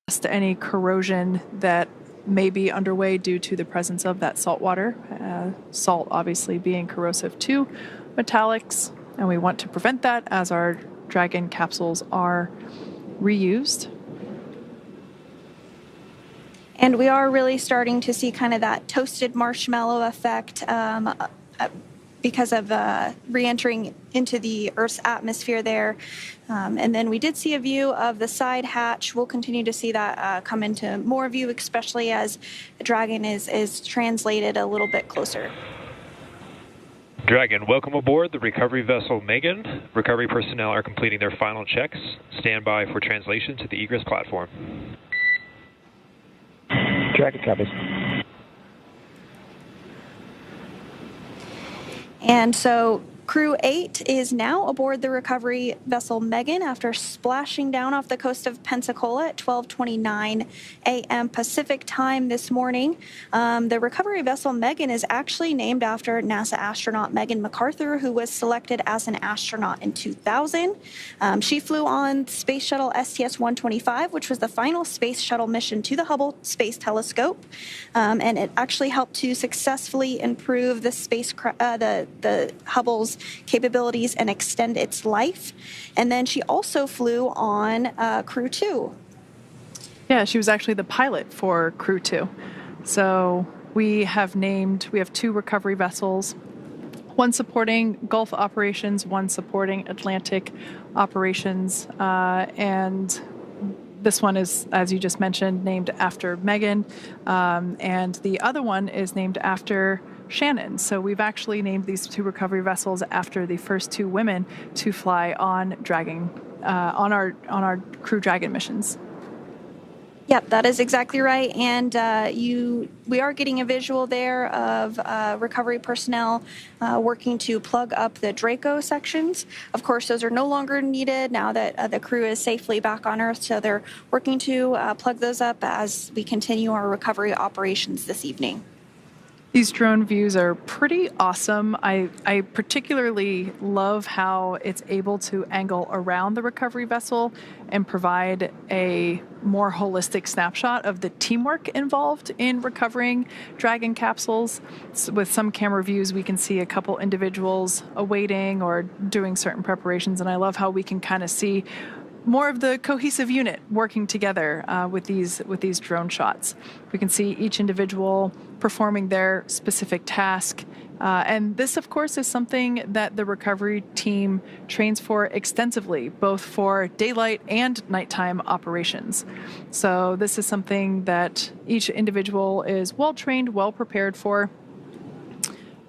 any corrosion that may be underway due to the presence of that salt water. Salt obviously being corrosive to metallics, and we want to prevent that as our Dragon capsules are reused. And we are really starting to see kind of that toasted marshmallow effect because of re-entering into the Earth's atmosphere there. And then we did see a view of the side hatch. We'll continue to see that come into more view, especially as the Dragon is translated a little bit closer. Dragon, welcome aboard the recovery vessel Megan. Recovery personnel are completing their final checks. Stand by for translation to the egress platform. Dragon copies. And so Crew-8 is now aboard the recovery vessel Megan after splashing down off the coast of Pensacola at 12:29 a.m. Pacific time this morning. The recovery vessel Megan is actually named after NASA astronaut Megan McArthur, who was selected as an astronaut in 2000. She flew on Space Shuttle STS-125, which was the final space shuttle mission to the Hubble Space Telescope, and it actually helped to successfully improve the Hubble's capabilities and extend its life. And then she also flew on Crew-2. Yeah, she was actually the pilot for Crew-2. So we have two recovery vessels, one supporting Gulf operations, one supporting Atlantic operations, and this one is, as you just mentioned, named after Megan, and the other one is named after Shannon. So we've actually named these two recovery vessels after the first two women to fly on Dragon, on our Crew Dragon missions. Yep, that is exactly right. And we are getting a visual there of recovery personnel working to plug up the Draco sections. Of course, those are no longer needed now that the crew is safely back on Earth. So they're working to plug those up as we continue our recovery operations this evening. These drone views are pretty awesome. I particularly love how it's able to angle around the recovery vessel and provide a more holistic snapshot of the teamwork involved in recovering Dragon capsules. So with some camera views, we can see a couple individuals awaiting or doing certain preparations, and I love how we can kind of see more of the cohesive unit working together with these drone shots. We can see each individual performing their specific task. And this, of course, is something that the recovery team trains for extensively, both for daylight and nighttime operations. So this is something that each individual is well-trained, well-prepared for.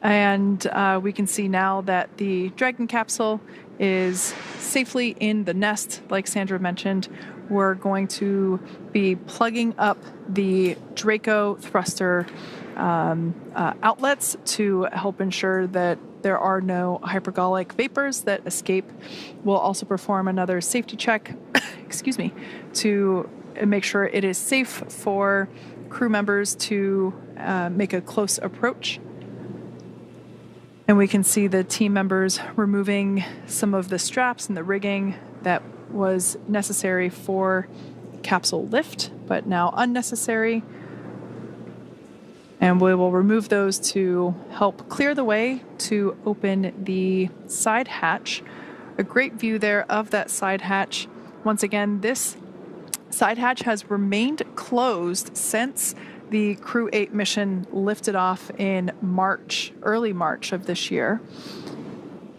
And we can see now that the Dragon capsule is safely in the nest, like Sandra mentioned. We're going to be plugging up the Draco thruster outlets to help ensure that there are no hypergolic vapors that escape. We'll also perform another safety check, excuse me, to make sure it is safe for crew members to make a close approach. And we can see the team members removing some of the straps and the rigging that was necessary for capsule lift, but now unnecessary. And we will remove those to help clear the way to open the side hatch. A great view there of that side hatch. Once again, this side hatch has remained closed since the Crew-8 mission lifted off in early March of this year.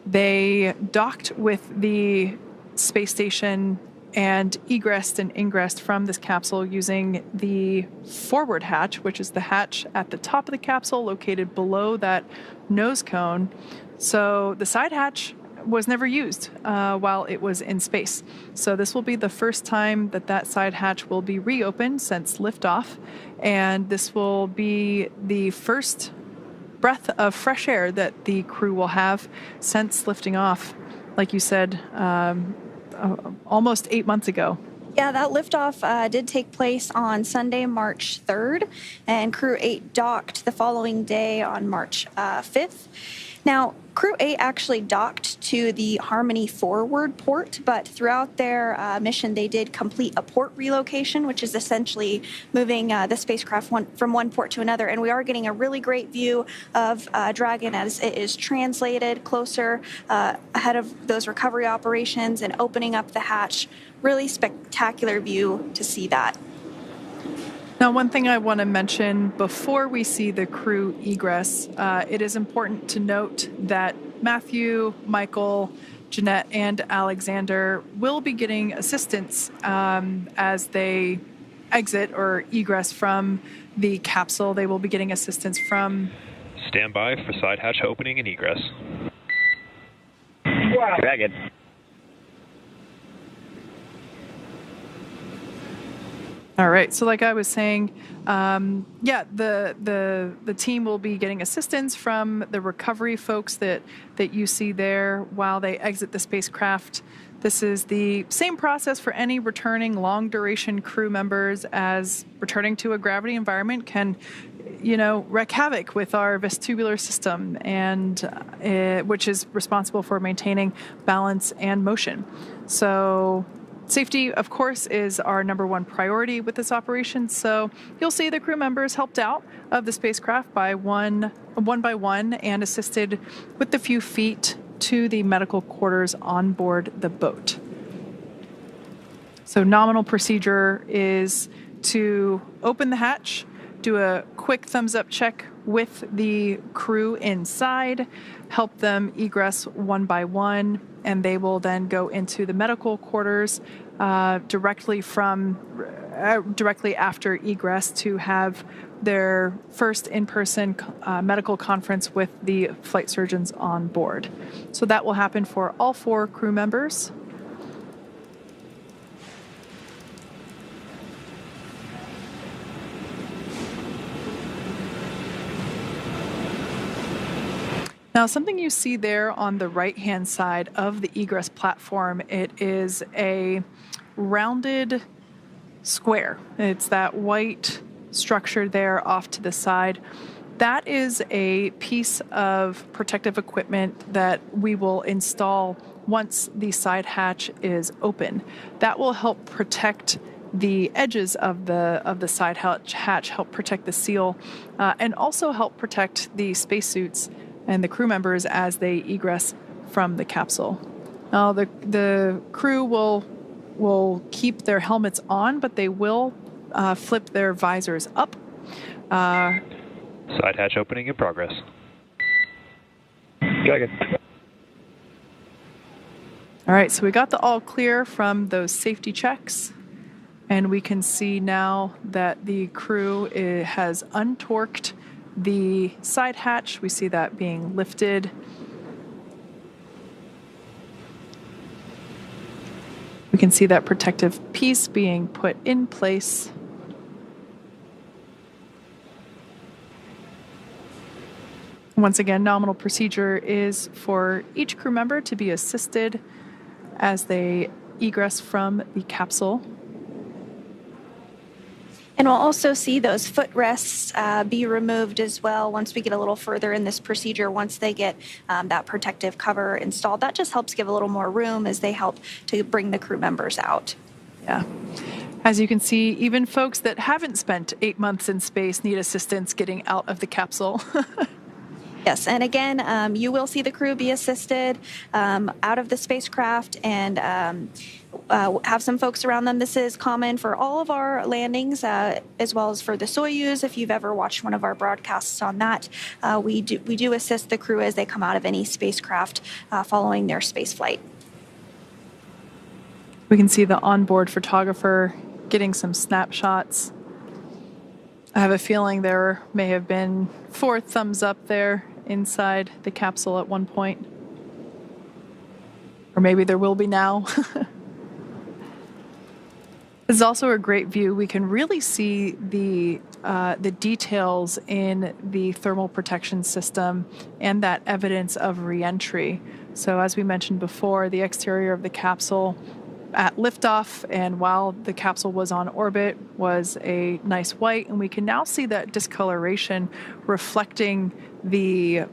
They docked with the space station and egressed and ingressed from this capsule using the forward hatch, which is the hatch at the top of the capsule located below that nose cone. So the side hatch was never used while it was in space. So this will be the first time that side hatch will be reopened since liftoff, and this will be the first breath of fresh air that the crew will have since lifting off, like you said, almost 8 months ago. Yeah, that liftoff did take place on Sunday, March 3rd, and Crew-8 docked the following day on March 5th. Now, Crew-8 actually docked to the Harmony forward port, but throughout their mission, they did complete a port relocation, which is essentially moving the spacecraft from one port to another. And we are getting a really great view of Dragon as it is translated closer ahead of those recovery operations and opening up the hatch. Really spectacular view to see that. Now, one thing I want to mention before we see the crew egress, it is important to note that Matthew, Michael, Jeanette, and Alexander will be getting assistance as they exit or egress from the capsule. They will be getting assistance from... Stand by for side hatch opening and egress. Dragon. All right. So, like I was saying, the team will be getting assistance from the recovery folks that you see there while they exit the spacecraft. This is the same process for any returning long-duration crew members, as returning to a gravity environment can, wreak havoc with our vestibular system, and which is responsible for maintaining balance and motion. So safety, of course, is our number one priority with this operation. So you'll see the crew members helped out of the spacecraft by one by one and assisted with the few feet to the medical quarters on board the boat. So nominal procedure is to open the hatch, do a quick thumbs up check with the crew inside, help them egress one by one, and they will then go into the medical quarters directly after egress to have their first in-person medical conference with the flight surgeons on board. So that will happen for all 4 crew members. Now, something you see there on the right-hand side of the egress platform, it is a rounded square. It's that white structure there off to the side. That is a piece of protective equipment that we will install once the side hatch is open. That will help protect the edges of the side hatch, help protect the seal, and also help protect the spacesuits and the crew members as they egress from the capsule. Now, the crew will keep their helmets on, but they will flip their visors up. Side hatch opening in progress. Dragon. All right, so we got the all clear from those safety checks, and we can see now that the crew has untorqued the side hatch. We see that being lifted. We can see that protective piece being put in place. Once again, nominal procedure is for each crew member to be assisted as they egress from the capsule. And we'll also see those footrests be removed as well once we get a little further in this procedure, once they get that protective cover installed. That just helps give a little more room as they help to bring the crew members out. Yeah. As you can see, even folks that haven't spent 8 months in space need assistance getting out of the capsule. Yes, and again, you will see the crew be assisted out of the spacecraft and have some folks around them. This is common for all of our landings, as well as for the Soyuz. If you've ever watched one of our broadcasts on that, we do assist the crew as they come out of any spacecraft following their space flight. We can see the onboard photographer getting some snapshots. I have a feeling there may have been 4 thumbs up there inside the capsule at one point. Or maybe there will be now. This is also a great view. We can really see the details in the thermal protection system and that evidence of re-entry. So as we mentioned before, the exterior of the capsule at liftoff, and while the capsule was on orbit, was a nice white, and we can now see that discoloration reflecting the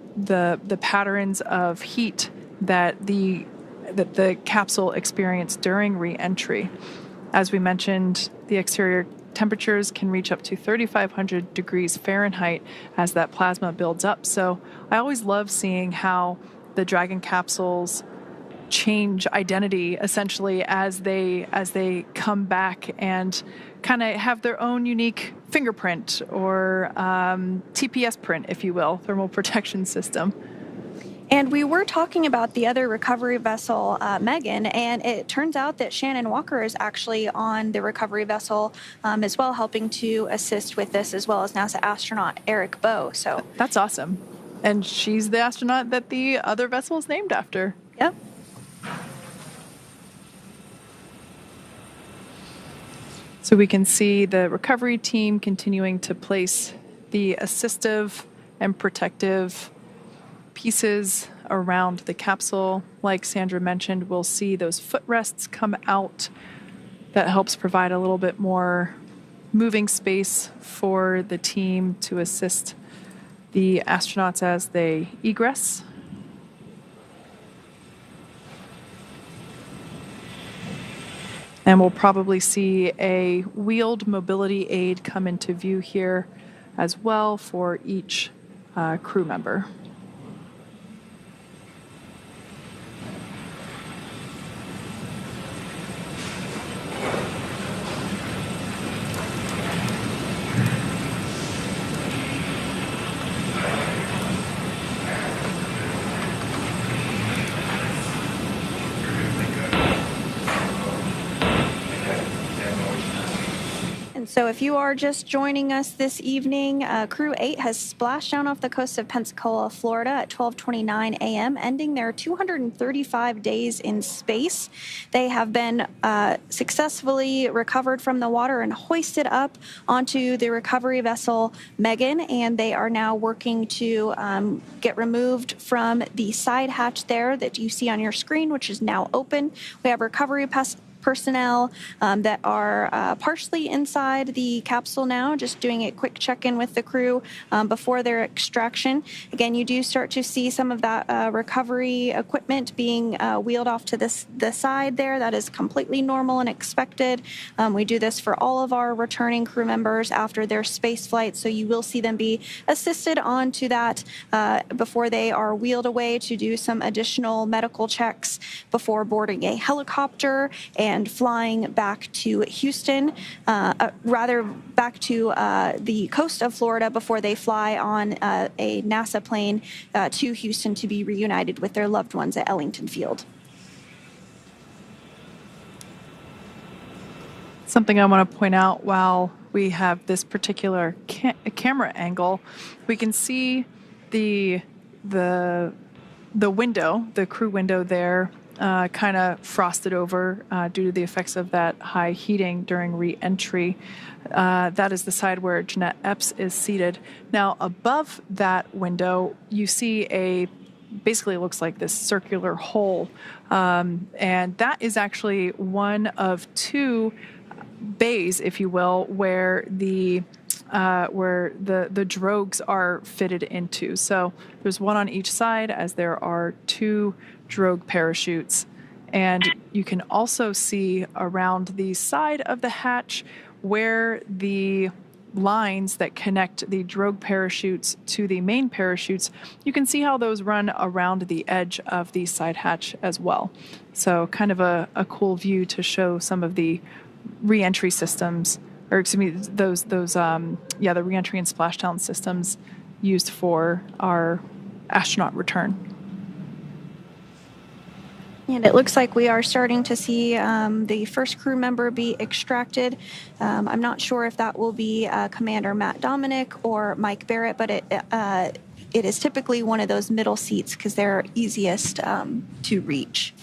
patterns of heat that the capsule experienced during re-entry. As we mentioned, the exterior temperatures can reach up to 3,500 degrees Fahrenheit as that plasma builds up. So I always love seeing how the Dragon capsules change identity essentially as they come back and kind of have their own unique fingerprint or TPS print, if you will, thermal protection system. And we were talking about the other recovery vessel, Megan, and it turns out that Shannon Walker is actually on the recovery vessel as well, helping to assist with this, as well as NASA astronaut Eric Bowe. So that's awesome. And she's the astronaut that the other vessel is named after. Yep. So we can see the recovery team continuing to place the assistive and protective pieces around the capsule. Like Sandra mentioned, we'll see those footrests come out. That helps provide a little bit more moving space for the team to assist the astronauts as they egress. And we'll probably see a wheeled mobility aid come into view here as well for each crew member. So if you are just joining us this evening, Crew-8 has splashed down off the coast of Pensacola, Florida at 12:29 a.m., ending their 235 days in space. They have been successfully recovered from the water and hoisted up onto the recovery vessel Megan, and they are now working to get removed from the side hatch there that you see on your screen, which is now open. We have recovery personnel that are partially inside the capsule now, just doing a quick check-in with the crew before their extraction. Again, you do start to see some of that recovery equipment being wheeled off to the side there. That is completely normal and expected. We do this for all of our returning crew members after their space flight, so you will see them be assisted onto that before they are wheeled away to do some additional medical checks before boarding a helicopter and flying back to Houston, back to the coast of Florida before they fly on a NASA plane to Houston to be reunited with their loved ones at Ellington Field. Something I want to point out while we have this particular camera angle, we can see the window, the crew window there, kind of frosted over due to the effects of that high heating during re-entry. That is the side where Jeanette Epps is seated. Now, above that window, you see basically looks like this circular hole, and that is actually one of two bays, if you will, where the drogues are fitted into. So there's one on each side, as there are two drogue parachutes. And you can also see around the side of the hatch where the lines that connect the drogue parachutes to the main parachutes, you can see how those run around the edge of the side hatch as well. So kind of a cool view to show some of the re-entry systems, or excuse me, the re-entry and splashdown systems used for our astronaut return. And it looks like we are starting to see the first crew member be extracted. I'm not sure if that will be Commander Matt Dominic or Mike Barrett, but it is typically one of those middle seats because they're easiest to reach.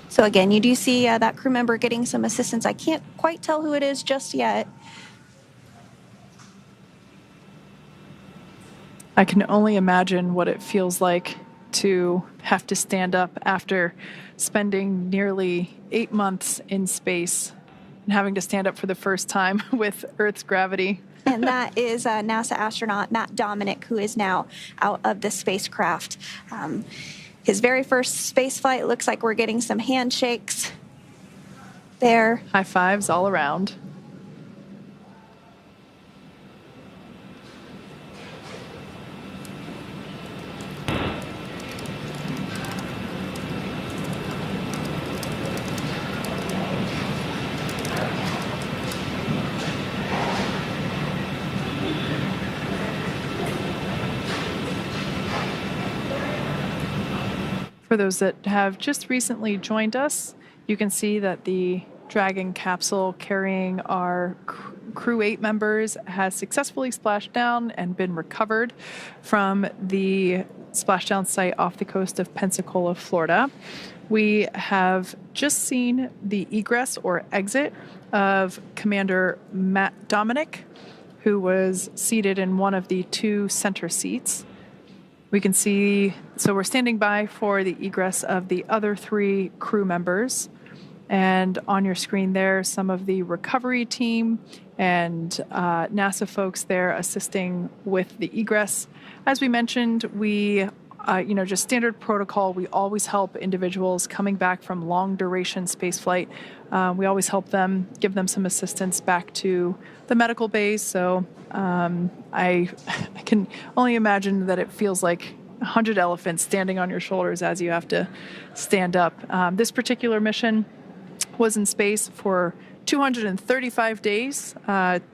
So again, you do see that crew member getting some assistance. I can't quite tell who it is just yet. I can only imagine what it feels like to have to stand up after spending nearly 8 months in space and having to stand up for the first time with Earth's gravity. And that is NASA astronaut Matt Dominic, who is now out of the spacecraft. His very first space flight. Looks like we're getting some handshakes there. High fives all around. For those that have just recently joined us, you can see that the Dragon capsule carrying our Crew-8 members has successfully splashed down and been recovered from the splashdown site off the coast of Pensacola, Florida. We have just seen the egress or exit of Commander Matt Dominic, who was seated in one of the 2 center seats. We can see, so we're standing by for the egress of the other 3 crew members. And on your screen there, some of the recovery team and NASA folks there assisting with the egress. As we mentioned, we, just standard protocol, we always help individuals coming back from long duration spaceflight. We always help them, give them some assistance back to the medical base. So I can only imagine that it feels like 100 elephants standing on your shoulders as you have to stand up. This particular mission was in space for 235 days,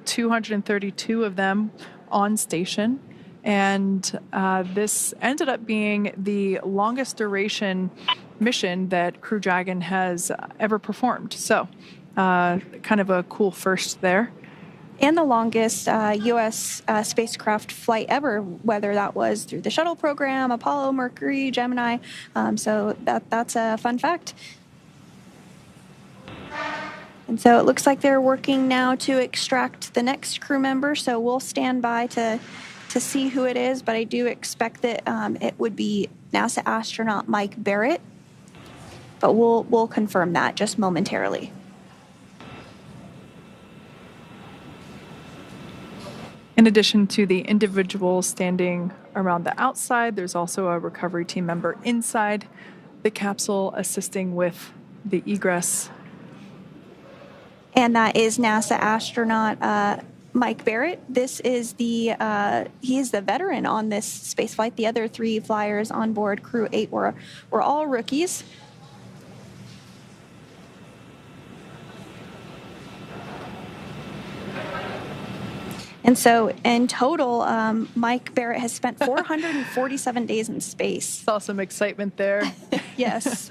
232 of them on station. And this ended up being the longest duration mission that Crew Dragon has ever performed. So kind of a cool first there. And the longest U.S. spacecraft flight ever, whether that was through the shuttle program, Apollo, Mercury, Gemini. So that's a fun fact. And so it looks like they're working now to extract the next crew member. So we'll stand by to see who it is. But I do expect that it would be NASA astronaut Mike Barrett. But we'll confirm that just momentarily. In addition to the individuals standing around the outside, there's also a recovery team member inside the capsule assisting with the egress. And that is NASA astronaut Mike Barrett. This is he is the veteran on this space flight. The other 3 flyers on board Crew-8 were all rookies. And so in total, Mike Barrett has spent 447 days in space. Saw some excitement there. Yes.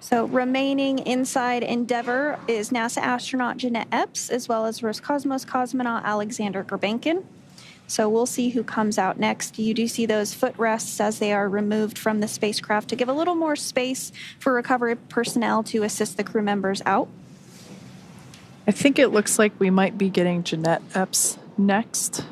So remaining inside Endeavour is NASA astronaut Jeanette Epps, as well as Roscosmos cosmonaut Alexander Gurbankin. So we'll see who comes out next. You do see those footrests as they are removed from the spacecraft to give a little more space for recovery personnel to assist the crew members out. I think it looks like we might be getting Jeanette Epps next.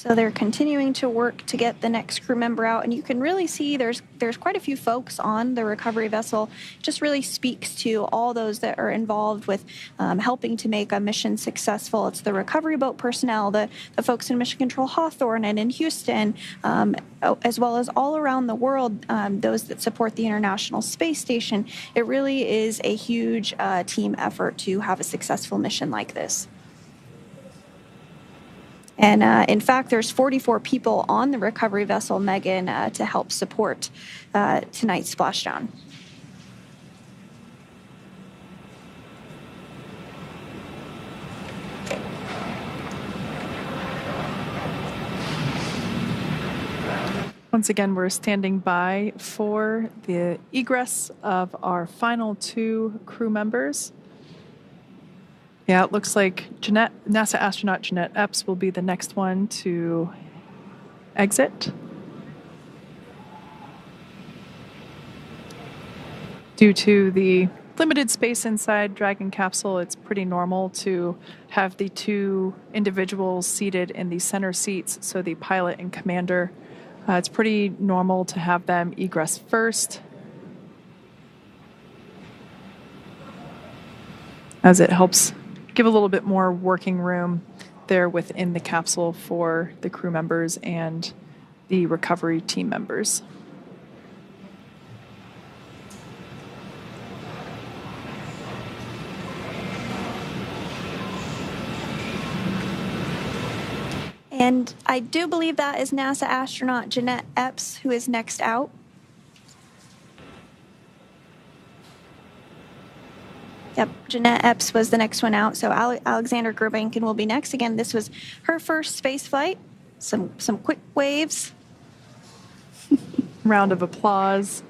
So they're continuing to work to get the next crew member out, and you can really see there's quite a few folks on the recovery vessel. It just really speaks to all those that are involved with helping to make a mission successful. It's the recovery boat personnel, the folks in Mission Control Hawthorne and in Houston, as well as all around the world, those that support the International Space Station. It really is a huge team effort to have a successful mission like this. And in fact, there's 44 people on the recovery vessel Megan to help support tonight's splashdown. Once again, we're standing by for the egress of our final 2 crew members. Yeah, it looks like NASA astronaut Jeanette Epps will be the next one to exit. Due to the limited space inside Dragon capsule, it's pretty normal to have the 2 individuals seated in the center seats, so the pilot and commander. It's pretty normal to have them egress first, as it helps give a little bit more working room there within the capsule for the crew members and the recovery team members. And I do believe that is NASA astronaut Jeanette Epps who is next out. Yep, Jeanette Epps was the next one out, so Alexander Gurbankin will be next. Again, this was her first space flight. Some quick waves. Round of applause.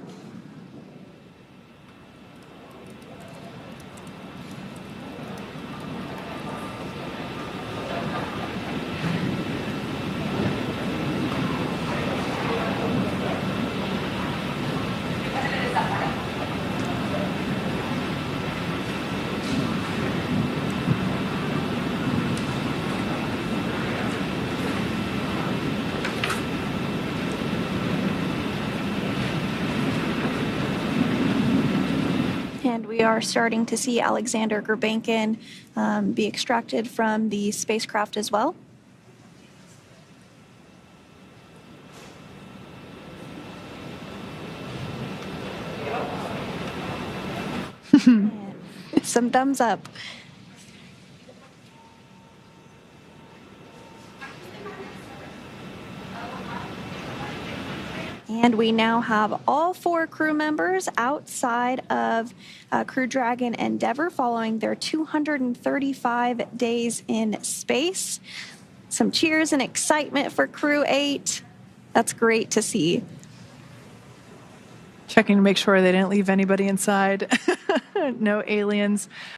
And we are starting to see Alexander Gurbankin be extracted from the spacecraft as well. Some thumbs up. And we now have all 4 crew members outside of Crew Dragon Endeavour following their 235 days in space. Some cheers and excitement for Crew-8. That's great to see. Checking to make sure they didn't leave anybody inside. No aliens.